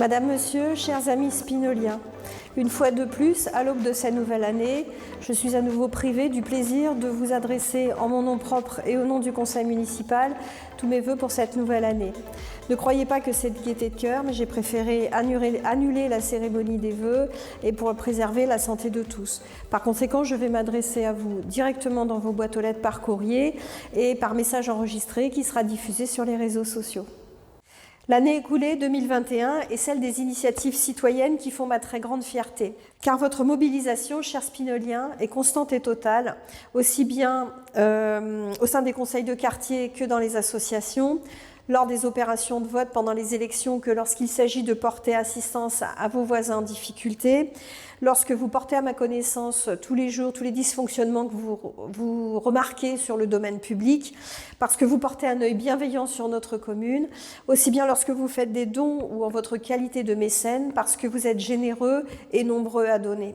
Madame, Monsieur, chers amis spinoliens, une fois de plus, à l'aube de cette nouvelle année, je suis à nouveau privée du plaisir de vous adresser en mon nom propre et au nom du conseil municipal tous mes vœux pour cette nouvelle année. Ne croyez pas que c'est de gaieté de cœur, mais j'ai préféré annuler la cérémonie des vœux et pour préserver la santé de tous. Par conséquent, je vais m'adresser à vous directement dans vos boîtes aux lettres par courrier et par message enregistré qui sera diffusé sur les réseaux sociaux. L'année écoulée 2021 est celle des initiatives citoyennes qui font ma très grande fierté. Car votre mobilisation, chers spinoliens, est constante et totale, aussi bien au sein des conseils de quartier que dans les associations, lors des opérations de vote pendant les élections que lorsqu'il s'agit de porter assistance à vos voisins en difficulté, lorsque vous portez à ma connaissance tous les jours, tous les dysfonctionnements que vous remarquez sur le domaine public, parce que vous portez un œil bienveillant sur notre commune, aussi bien lorsque vous faites des dons ou en votre qualité de mécène, parce que vous êtes généreux et nombreux à donner.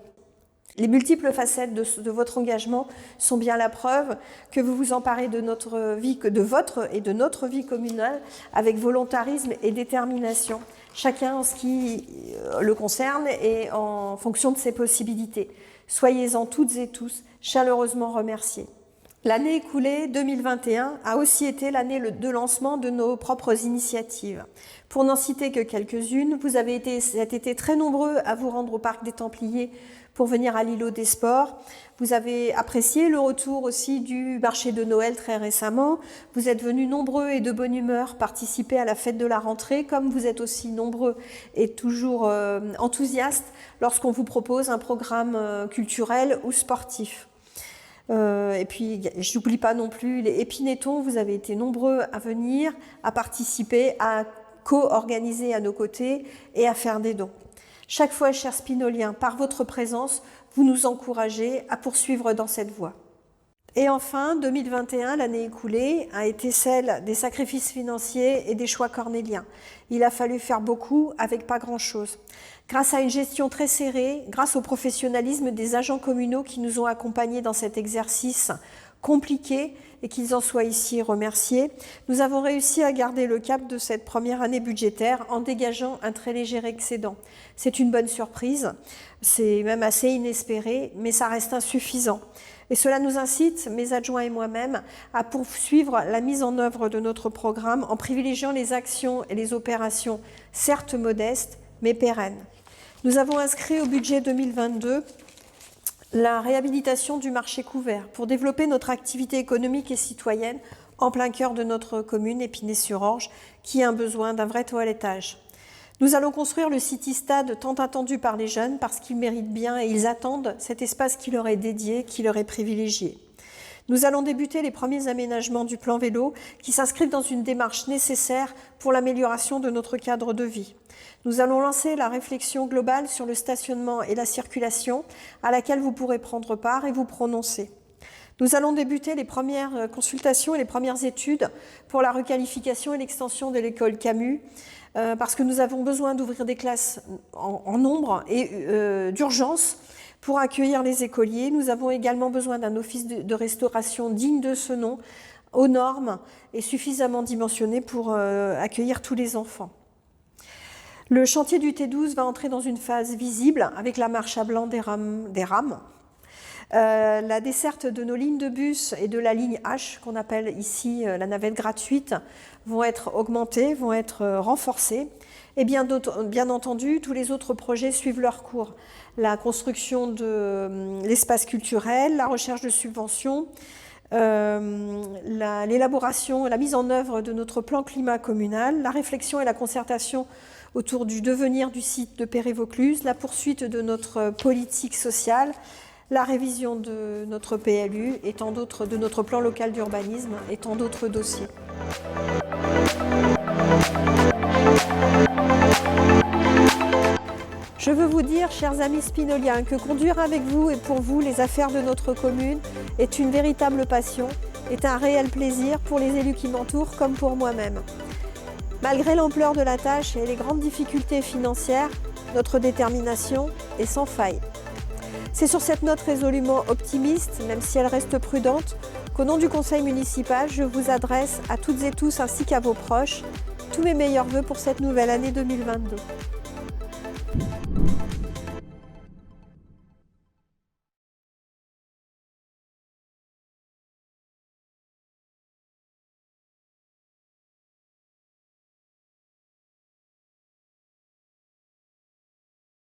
Les multiples facettes de votre engagement sont bien la preuve que vous vous emparez de votre et de notre vie communale avec volontarisme et détermination, chacun en ce qui le concerne et en fonction de ses possibilités. Soyez-en toutes et tous chaleureusement remerciés. L'année écoulée 2021 a aussi été l'année de lancement de nos propres initiatives. Pour n'en citer que quelques-unes, vous avez été cet été très nombreux à vous rendre au Parc des Templiers pour venir à l'îlot des Sports. Vous avez apprécié le retour aussi du marché de Noël très récemment. Vous êtes venus nombreux et de bonne humeur participer à la fête de la rentrée, comme vous êtes aussi nombreux et toujours enthousiastes lorsqu'on vous propose un programme culturel ou sportif. Et puis, je n'oublie pas non plus les Épinettons, vous avez été nombreux à venir, à participer, à co-organiser à nos côtés et à faire des dons. Chaque fois, chers spinoliens, par votre présence, vous nous encouragez à poursuivre dans cette voie. Et enfin, 2021, l'année écoulée, a été celle des sacrifices financiers et des choix cornéliens. Il a fallu faire beaucoup avec pas grand-chose. Grâce à une gestion très serrée, grâce au professionnalisme des agents communaux qui nous ont accompagnés dans cet exercice compliqué et qu'ils en soient ici remerciés, nous avons réussi à garder le cap de cette première année budgétaire en dégageant un très léger excédent. C'est une bonne surprise, c'est même assez inespéré, mais ça reste insuffisant. Et cela nous incite, mes adjoints et moi-même, à poursuivre la mise en œuvre de notre programme en privilégiant les actions et les opérations, certes modestes, mais pérennes. Nous avons inscrit au budget 2022 la réhabilitation du marché couvert pour développer notre activité économique et citoyenne en plein cœur de notre commune Épinay-sur-Orge, qui a un besoin d'un vrai toilettage. Nous allons construire le City-Stade tant attendu par les jeunes parce qu'ils méritent bien et ils attendent cet espace qui leur est dédié, qui leur est privilégié. Nous allons débuter les premiers aménagements du plan vélo qui s'inscrivent dans une démarche nécessaire pour l'amélioration de notre cadre de vie. Nous allons lancer la réflexion globale sur le stationnement et la circulation à laquelle vous pourrez prendre part et vous prononcer. Nous allons débuter les premières consultations et les premières études pour la requalification et l'extension de l'école Camus parce que nous avons besoin d'ouvrir des classes en nombre et d'urgence pour accueillir les écoliers. Nous avons également besoin d'un office de restauration digne de ce nom, aux normes et suffisamment dimensionné pour accueillir tous les enfants. Le chantier du T12 va entrer dans une phase visible avec la marche à blanc des rames. La desserte de nos lignes de bus et de la ligne H, qu'on appelle ici la navette gratuite, vont être augmentées, vont être renforcées. Et bien entendu, tous les autres projets suivent leur cours. La construction de l'espace culturel, la recherche de subventions, l'élaboration, la mise en œuvre de notre plan climat communal, la réflexion et la concertation autour du devenir du site de Péray-Vaucluse, la poursuite de notre politique sociale, la révision de notre PLU et tant d'autres, de notre plan local d'urbanisme et tant d'autres dossiers. Je veux vous dire, chers amis spinoliens, que conduire avec vous et pour vous les affaires de notre commune est une véritable passion, est un réel plaisir pour les élus qui m'entourent comme pour moi-même. Malgré l'ampleur de la tâche et les grandes difficultés financières, notre détermination est sans faille. C'est sur cette note résolument optimiste, même si elle reste prudente, qu'au nom du conseil municipal, je vous adresse à toutes et tous ainsi qu'à vos proches tous mes meilleurs vœux pour cette nouvelle année 2022.